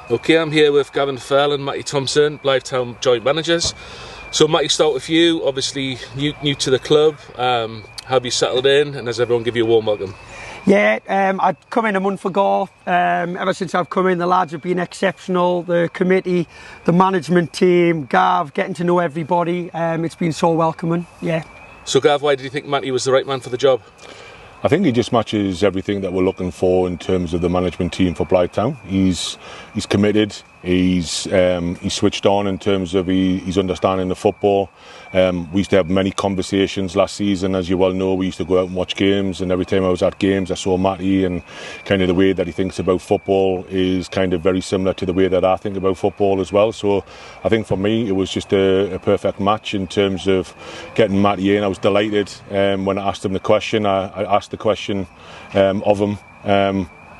Okay, I'm here with Gavin and Mattie Thompson, 𝙈𝙼𝙉𝙏 joint managers. So Mattie, start with you. Obviously new to the club. How have you settled in, and has everyone give you a warm welcome? Yeah, I'd come in a month ago. Ever since I've come in, the lads have been exceptional. The committee, the management team, Gav, getting to know everybody. It's been so welcoming. Yeah. So Gav, why did you think Mattie was the right man for the job? I think he just matches everything that we're looking for in terms of the management team for 𝙈𝙼𝙉. He's committed. He's switched on in terms of he's understanding the football. We used to have many conversations last season, as you well know. We used to go out and watch games, and every time I was at games I saw Mattie, and kind of the way that he thinks about football is kind of very similar to the way that I think about football as well. So I think for me it was just a perfect match in terms of getting Mattie in. I was delighted when I asked him the question. I asked the question of him.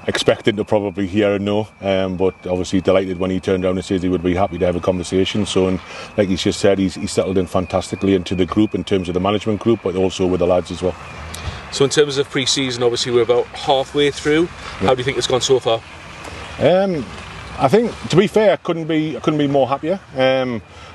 Expected to probably hear a no, but obviously delighted when he turned around and says he would be happy to have a conversation. So, and like he's just said, he's settled in fantastically into the group in terms of the management group, but also with the lads as well. So in terms of pre-season, obviously we're about halfway through. Yeah. How do you think it's gone so far? I think, to be fair, I couldn't be more happier.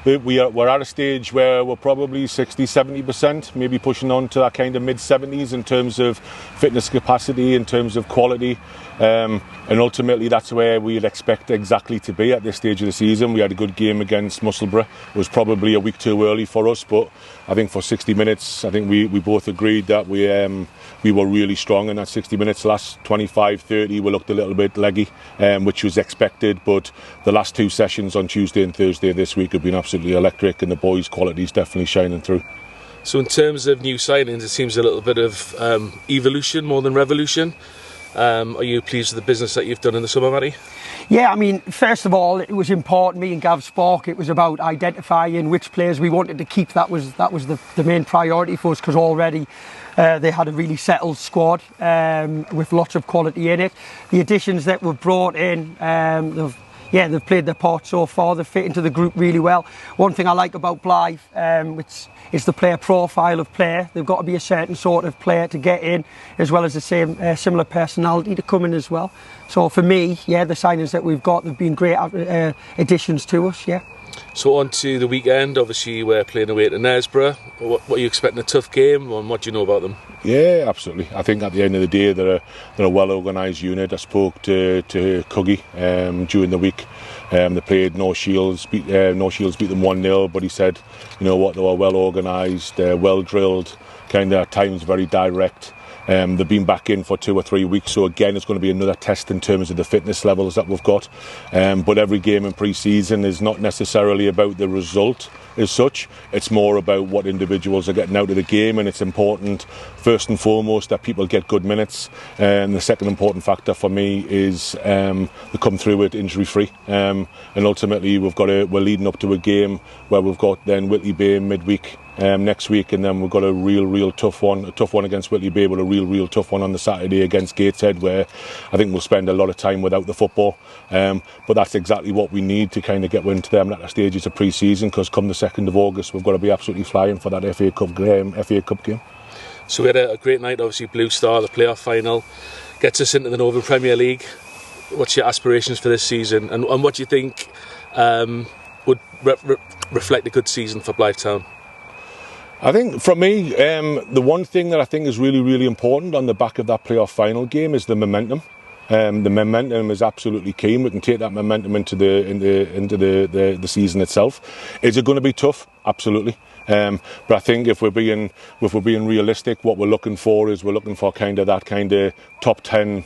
We're at a stage where we're probably 60-70%, maybe pushing on to that kind of mid-70s in terms of fitness capacity, in terms of quality, and ultimately that's where we'd expect exactly to be at this stage of the season. We had a good game against 𝙎𝙬𝙼𝙎. It was probably a week too early for us, but I think for 60 minutes, I think we both agreed that we were really strong in that 60 minutes. Last 25-30 we looked a little bit leggy, which was expected, but the last two sessions on Tuesday and Thursday this week have been absolutely electric, and the boys' quality is definitely shining through. So in terms of new signings, it seems a little bit of evolution more than revolution. Are you pleased with the business that you've done in the summer, Mattie? Yeah, I mean, first of all, it was important. Me and Gav spoke. It was about identifying which players we wanted to keep. That was the main priority for us, because already they had a really settled squad with lots of quality in it. The additions that were brought in, they've played their part so far. They've fit into the group really well. One thing I like about 𝙈𝙼𝙉, which is the player profile of player. They've got to be a certain sort of player to get in, as well as the same similar personality to come in as well. So for me, yeah, the signings that we've got have been great additions to us. Yeah. So on to the weekend. Obviously we're playing away to 𝙤𝙉𝙏. What are you expecting? A tough game, and what do you know about them? Yeah, absolutely. I think at the end of the day they're a well-organised unit. I spoke to 𝙎𝙀𝘼𝙎𝙼 during the week. They played 𝙤𝙊𝙄𝙉𝙗 beat them 1-0, but he said, you know what, they were well organised, well drilled, kind of at times very direct. They've been back in for 2 or 3 weeks, so again it's going to be another test in terms of the fitness levels that we've got. But every game in pre-season is not necessarily about the result as such. It's more about what individuals are getting out of the game, and it's important first and foremost that people get good minutes. And the second important factor for me is they come through it injury-free. And ultimately we're leading up to a game where we've got then 𝙈𝙆𝙉 midweek next week, and then we've got a real tough one against 𝙈𝙆𝙉𝙉, but a real tough one on the Saturday against Gateshead, where I think we'll spend a lot of time without the football. But that's exactly what we need to kind of get into them at the stages of pre-season, because come the 2nd of August we've got to be absolutely flying for that FA Cup game. So we had a great night, obviously Blue Star, the playoff final, gets us into the Northern Premier League. What's your aspirations for this season, and what do you think would reflect a good season for 𝙈𝙼𝙉𝙗? I think for me, the one thing that I think is really important on the back of that playoff final game is the momentum. The momentum is absolutely key. We can take that momentum into the season itself. Is it going to be tough? Absolutely. But I think if we're being realistic, what we're looking for is kind of that top 10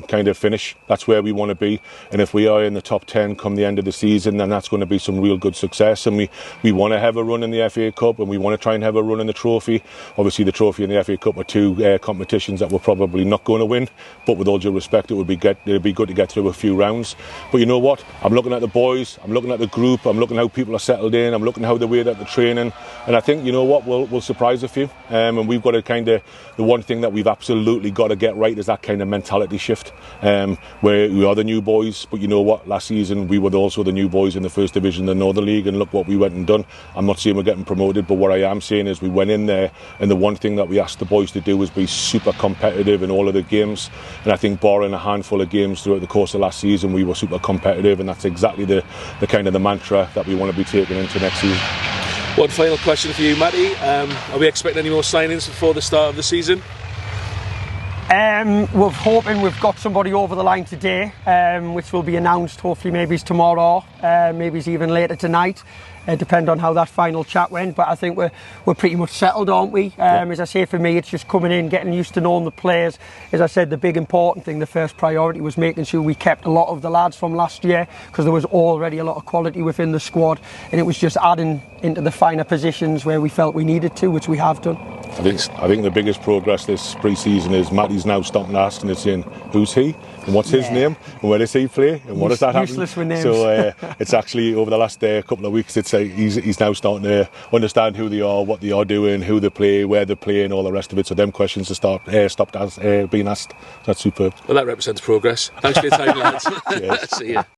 kind of finish. That's where we want to be, and if we are in the top 10 come the end of the season, then that's going to be some real good success. And we want to have a run in the FA Cup, and we want to try and have a run in the trophy. Obviously the trophy and the FA Cup are two competitions that we're probably not going to win, but with all due respect, it would be good to get through a few rounds. But you know what, I'm looking at the boys, I'm looking at the group, I'm looking at how people are settled in, I'm looking at how the way that they're training. And I think, you know what, we'll surprise a few. And we've got to the one thing that we've absolutely got to get right is that kind of mentality shift, where we are the new boys, but you know what, last season we were also the new boys in the First Division, the Northern League, and look what we went and done. I'm not saying we're getting promoted, but what I am saying is we went in there, and the one thing that we asked the boys to do was be super competitive in all of the games. And I think barring in a handful of games throughout the course of last season, we were super competitive, and that's exactly the kind of the mantra that we want to be taking into next season. One final question for you, Matty. Are we expecting any more signings before the start of the season? We're hoping we've got somebody over the line today, which will be announced hopefully maybe it's tomorrow, maybe it's even later tonight. Depend on how that final chat went, but I think we're pretty much settled, aren't we? As I say, for me, it's just coming in, getting used to knowing the players. As I said, the big important thing, the first priority was making sure we kept a lot of the lads from last year, because there was already a lot of quality within the squad, and it was just adding into the finer positions where we felt we needed to, which we have done. I think the biggest progress this pre-season is Mattie's now stopping asking and saying, who's he and what's his name and where does he play and what does that happen? Useless with names. So it's actually over the last couple of weeks, it's he's now starting to understand who they are, what they are doing, who they play, where they play, and all the rest of it. So them questions have stopped being asked. That's superb. Well, that represents progress. Thanks for your time, lads. Cheers. See ya.